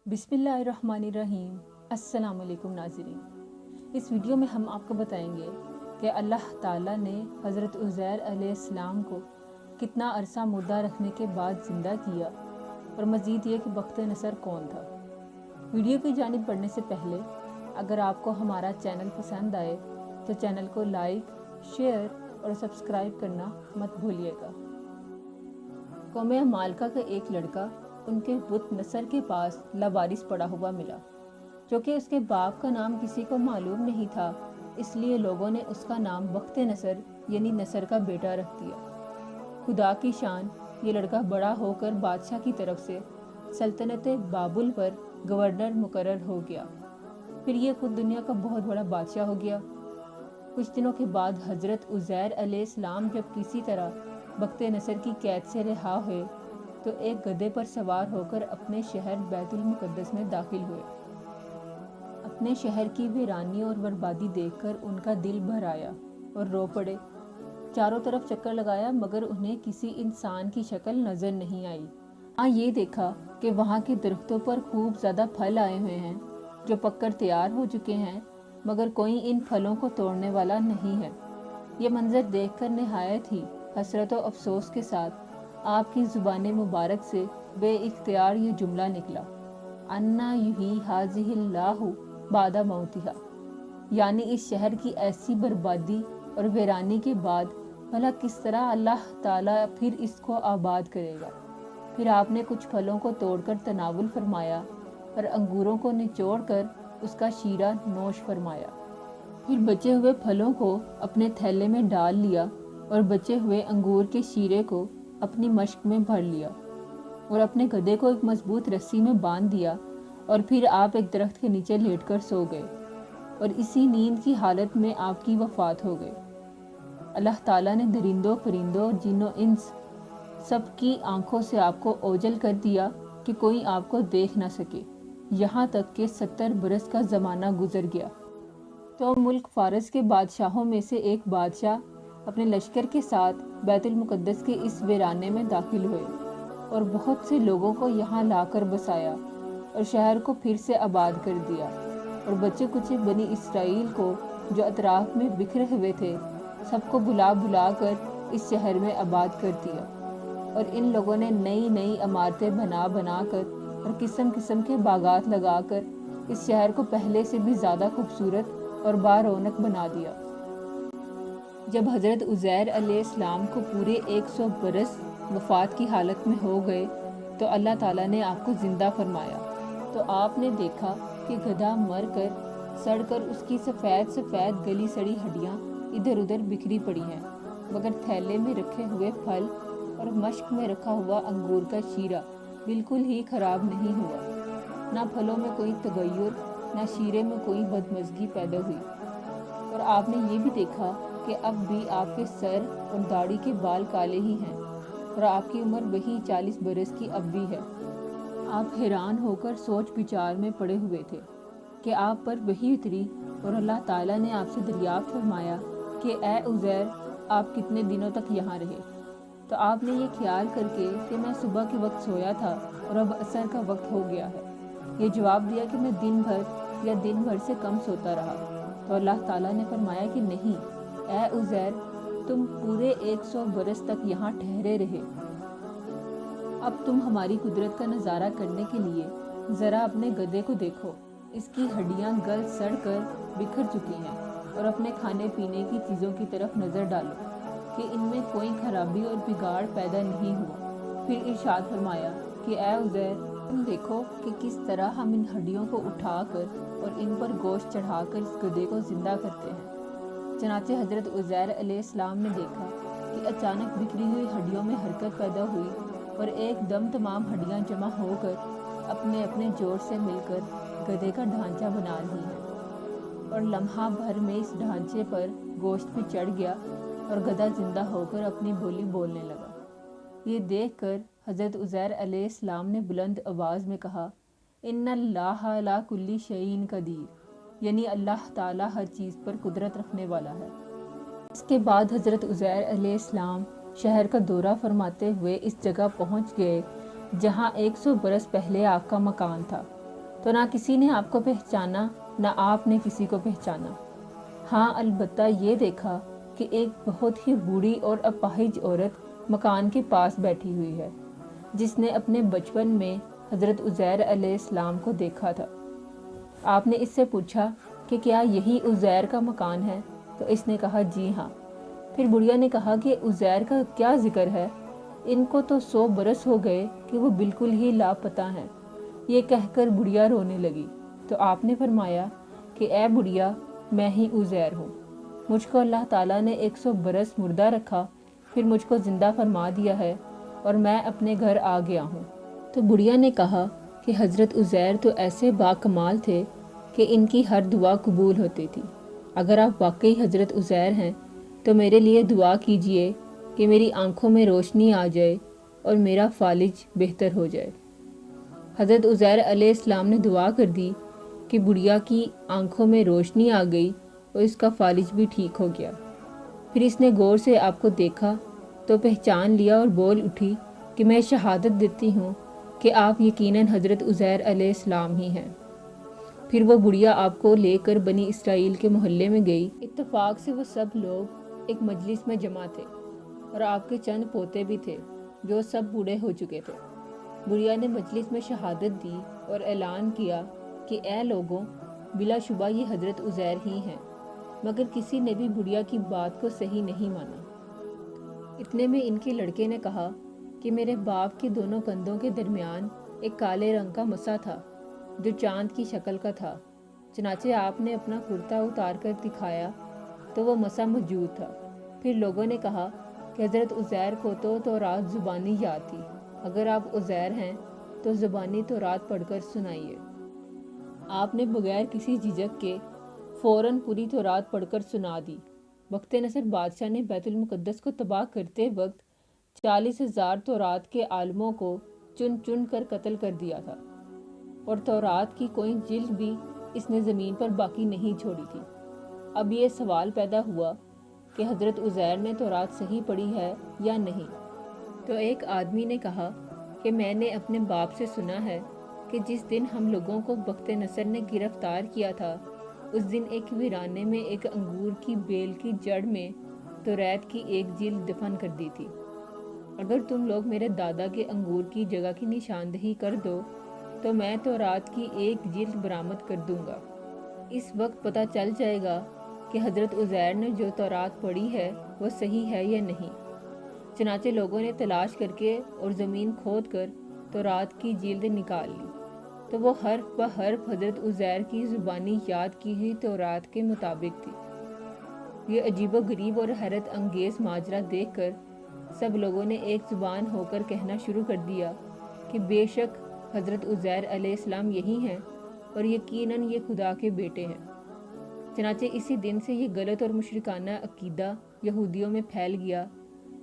बिस्मिल्लाहिर्रहमानिर्रहीम। अस्सलाम वालेकुम नाज़रीन। इस वीडियो में हम आपको बताएंगे कि अल्लाह ताला ने हज़रत उज़ैर अलैहिस्सलाम को कितना अरसा मुर्दा रखने के बाद ज़िंदा किया और मज़ीद ये कि बख्त नसर कौन था। वीडियो की जानिब बढ़ने से पहले अगर आपको हमारा चैनल पसंद आए तो चैनल को लाइक, शेयर और सब्सक्राइब करना मत भूलिएगा। कौम अमालका का एक लड़का उनके बुत नसर के पास लावारिस पड़ा हुआ मिला। जो कि उसके बाप का नाम किसी को मालूम नहीं था, इसलिए लोगों ने उसका नाम बख्त नसर यानी नसर का बेटा रख दिया। खुदा की शान, ये लड़का बड़ा होकर बादशाह की तरफ से सल्तनत बाबुल पर गवर्नर मुकर्रर हो गया। फिर ये खुद दुनिया का बहुत बड़ा बादशाह हो गया। कुछ दिनों के बाद हज़रत उज़ैर अलैहिस्सलाम जब किसी तरह बख्त नसर की कैद से रिहा हुए तो एक गधे पर सवार होकर अपने शहर बैतुल मुक़द्दस में दाखिल हुए। अपने शहर की वीरानी और बर्बादी देखकर उनका दिल भर आया और रो पड़े। चारों तरफ चक्कर लगाया मगर उन्हें किसी इंसान की शक्ल नज़र नहीं आई। हाँ, ये देखा कि वहाँ के दरख्तों पर खूब ज़्यादा फल आए हुए हैं जो पककर तैयार हो चुके हैं, मगर कोई इन फलों को तोड़ने वाला नहीं है। ये मंजर देखकर निहायत ही हसरत और अफसोस के साथ आपकी ज़ुबान मुबारक से बेइख्तियार ये जुमला निकला, अन्ना युही हाज़िहिल्लाहु बादा मौतिहा, यानी इस शहर की ऐसी बर्बादी और वीरानी के बाद भला किस तरह अल्लाह ताला फिर इसको आबाद करेगा। फिर आपने कुछ फलों को तोड़कर तनावुल फरमाया और अंगूरों को निचोड़कर उसका शीरा नोश फरमाया। फिर बचे हुए फलों को अपने थैले में डाल लिया और बचे हुए अंगूर के शीरे को अपनी मश्क में भर लिया और अपने गधे को एक मजबूत रस्सी में बांध दिया और फिर आप एक दरख्त के नीचे लेटकर सो गए और इसी नींद की हालत में आपकी वफात हो गई। अल्लाह ताला ने दरिंदों, परिंदों, जिन्नों, इंस सबकी आंखों से आपको ओझल कर दिया कि कोई आपको देख ना सके। यहाँ तक कि 70 बरस का ज़माना गुजर गया तो मुल्क फारस के बादशाहों में से एक बादशाह अपने लश्कर के साथ बैतुल मुक़द्दस के इस वीराने में दाखिल हुए और बहुत से लोगों को यहाँ लाकर बसाया और शहर को फिर से आबाद कर दिया और बच्चे कुछ बनी इसराइल को जो अतराफ में बिखरे हुए थे सबको बुला बुला कर इस शहर में आबाद कर दिया। और इन लोगों ने नई नई इमारतें बना बना कर और किस्म किस्म के बागात लगाकर इस शहर को पहले से भी ज़्यादा खूबसूरत और बारौनक बना दिया। जब हज़रत उज़ैर अलैहिस्सलाम को पूरे 100 बरस वफ़ात की हालत में हो गए तो अल्लाह ताला ने आपको ज़िंदा फरमाया। तो आपने देखा कि गधा मर कर सड़कर उसकी सफ़ेद सफ़ेद गली सड़ी हड्डियाँ इधर उधर बिखरी पड़ी हैं, मगर थैले में रखे हुए फल और मश्क में रखा हुआ अंगूर का शीरा बिल्कुल ही ख़राब नहीं हुआ। ना फलों में कोई तगय्युर, ना शीरे में कोई बदमज़गी पैदा हुई। और आपने ये भी देखा कि अब भी आपके सर और दाढ़ी के बाल काले ही हैं और आपकी उम्र वही 40 बरस की अब भी है। आप हैरान होकर सोच विचार में पड़े हुए थे कि आप पर वही उतरी और अल्लाह ताला ने आपसे दरियाफ्त फरमाया कि ए उज़ैर, आप कितने दिनों तक यहाँ रहे। तो आपने ये ख्याल करके कि मैं सुबह के वक्त सोया था और अब असर का वक्त हो गया है, ये जवाब दिया कि मैं दिन भर या दिन भर से कम सोता रहा। तो अल्लाह ताला ने फरमाया कि नहीं ए उज़ैर, तुम पूरे 100 बरस तक यहाँ ठहरे रहे। अब तुम हमारी कुदरत का नज़ारा करने के लिए ज़रा अपने गधे को देखो। इसकी हड्डियाँ गल सड़ कर बिखर चुकी हैं और अपने खाने पीने की चीज़ों की तरफ नज़र डालो कि इनमें कोई खराबी और बिगाड़ पैदा नहीं हुआ। फिर इरशाद फरमाया कि ए उज़ैर, तुम देखो कि किस तरह हम इन हड्डियों को उठाकर और इन पर गोश्त चढ़ाकर इस गधे को ज़िंदा करते हैं। चनाचे हज़रत उज़ैर अलैहिस्सलाम ने देखा कि अचानक बिखरी हुई हड्डियों में हरकत पैदा हुई और एकदम तमाम हड्डियां जमा होकर अपने अपने जोड़ से मिलकर गधे का ढांचा बना रही हैं और लम्हा भर में इस ढांचे पर गोश्त भी चढ़ गया और गधा जिंदा होकर अपनी बोली बोलने लगा। ये देखकर हज़रत उज़ैर अलैहिस्सलाम ने बुलंद आवाज़ में कहा, इन्नल्लाह अला कुल्ली शैइन कदीर, यानी अल्लाह ताला हर चीज़ पर कुदरत रखने वाला है। इसके बाद हज़रत उज़ैर अलैहिस्सलाम शहर का दौरा फरमाते हुए इस जगह पहुंच गए जहां 100 बरस पहले आपका मकान था तो ना किसी ने आपको पहचाना ना आपने किसी को पहचाना। हाँ, अलबत्ता ये देखा कि एक बहुत ही बूढ़ी और अपाहिज औरत मकान के पास बैठी हुई है, जिसने अपने बचपन में हज़रत उज़ैर अलैहिस्सलाम को देखा था। आपने इससे पूछा कि क्या यही उज़ैर का मकान है? तो इसने कहा जी हाँ। फिर बुढ़िया ने कहा कि उज़ैर का क्या जिक्र है, इनको तो 100 बरस हो गए कि वो बिल्कुल ही लापता हैं। ये कहकर बुढ़िया रोने लगी। तो आपने फरमाया कि ए बुढ़िया, मैं ही उज़ैर हूँ। मुझको अल्लाह ताला ने 100 बरस मुर्दा रखा, फिर मुझको ज़िंदा फरमा दिया है और मैं अपने घर आ गया हूँ। तो बुढ़िया ने कहा कि हज़रत उज़ैर तो ऐसे बाकमाल थे कि इनकी हर दुआ कबूल होती थी। अगर आप वाकई हज़रत उज़ैर हैं तो मेरे लिए दुआ कीजिए कि मेरी आंखों में रोशनी आ जाए और मेरा फालिज बेहतर हो जाए। हज़रत उज़ैर अलैहिस्सलाम ने दुआ कर दी कि बुढ़िया की आंखों में रोशनी आ गई और इसका फालिज भी ठीक हो गया। फिर इसने गौर से आपको देखा तो पहचान लिया और बोल उठी कि मैं शहादत देती हूँ कि आप यकीनन हज़रत उज़ैर अलैहिस्सलाम ही हैं। फिर वो बुढ़िया आपको लेकर बनी इसराइल के मोहल्ले में गई। इत्तेफाक से वो सब लोग एक मजलिस में जमा थे और आपके चंद पोते भी थे जो सब बूढ़े हो चुके थे। बुढ़िया ने मजलिस में शहादत दी और ऐलान किया कि ए लोगों, बिलाशुबा ये हज़रत उज़ैर ही हैं। मगर किसी ने भी बुढ़िया की बात को सही नहीं माना। इतने में इनके लड़के ने कहा कि मेरे बाप के दोनों कंधों के दरमियान एक काले रंग का मसा था जो चांद की शक्ल का था। चनाचे आपने अपना कुर्ता उतार कर दिखाया तो वो मसा मौजूद था। फिर लोगों ने कहा कि हज़रत उज़ैर को तो रात ज़ुबानी याद थी। अगर आप उज़ैर हैं तो ज़ुबानी तो रात पढ़कर सुनाइए। आपने बगैर किसी झिझक के फ़ौरन पूरी तौरात पढ़कर सुना दी। वक्त नसर बादशाह ने बैतुल मुक़द्दस को तबाह करते वक्त 40,000 तौरात के आलमों को चुन चुन कर कत्ल कर दिया था और तौरात की कोई जिल्द भी इसने ज़मीन पर बाकी नहीं छोड़ी थी। अब ये सवाल पैदा हुआ कि हज़रत उज़ैर ने तौरात सही पढ़ी है या नहीं। तो एक आदमी ने कहा कि मैंने अपने बाप से सुना है कि जिस दिन हम लोगों को बख्त नसर ने गिरफ्तार किया था उस दिन एक वीराने में एक अंगूर की बेल की जड़ में तौरात की एक जिल्द दफन कर दी थी। अगर तुम लोग मेरे दादा के अंगूर की जगह की निशानदही कर दो तो मैं तौरात की एक जिल्द बरामद कर दूंगा। इस वक्त पता चल जाएगा कि हज़रत उज़ैर ने जो तौरात पढ़ी है वो सही है या नहीं। चनाचे लोगों ने तलाश करके और ज़मीन खोद कर तौरात की जिल्द निकाल ली तो वो हर्फ ब हर्फ हज़रत उज़ैर की ज़ुबानी याद की हुई तौरात के मुताबिक थी। ये अजीबो गरीब और हैरत अंगेज़ माजरा देखकर सब लोगों ने एक ज़ुबान होकर कहना शुरू कर दिया कि बेशक हज़रत उज़ैर अलैहिस्सलाम यही हैं और यकीनन ये खुदा के बेटे हैं। चनाचे इसी दिन से ये गलत और मुशरिकाना अकीदा यहूदियों में फैल गया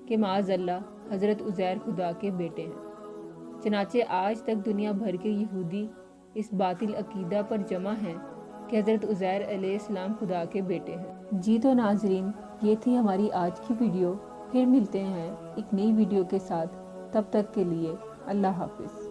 कि माज़अल्लाह हज़रत उज़ैर खुदा के बेटे हैं। चनाचे आज तक दुनिया भर के यहूदी इस बातिल अकीदा पर जमा हैं कि हज़रत उज़ैर अलैहिस्सलाम खुदा के बेटे हैं। जी तो नाज़रीन, ये थी हमारी आज की वीडियो। फिर मिलते हैं एक नई वीडियो के साथ। तब तक के लिए अल्लाह हाफ़िज़।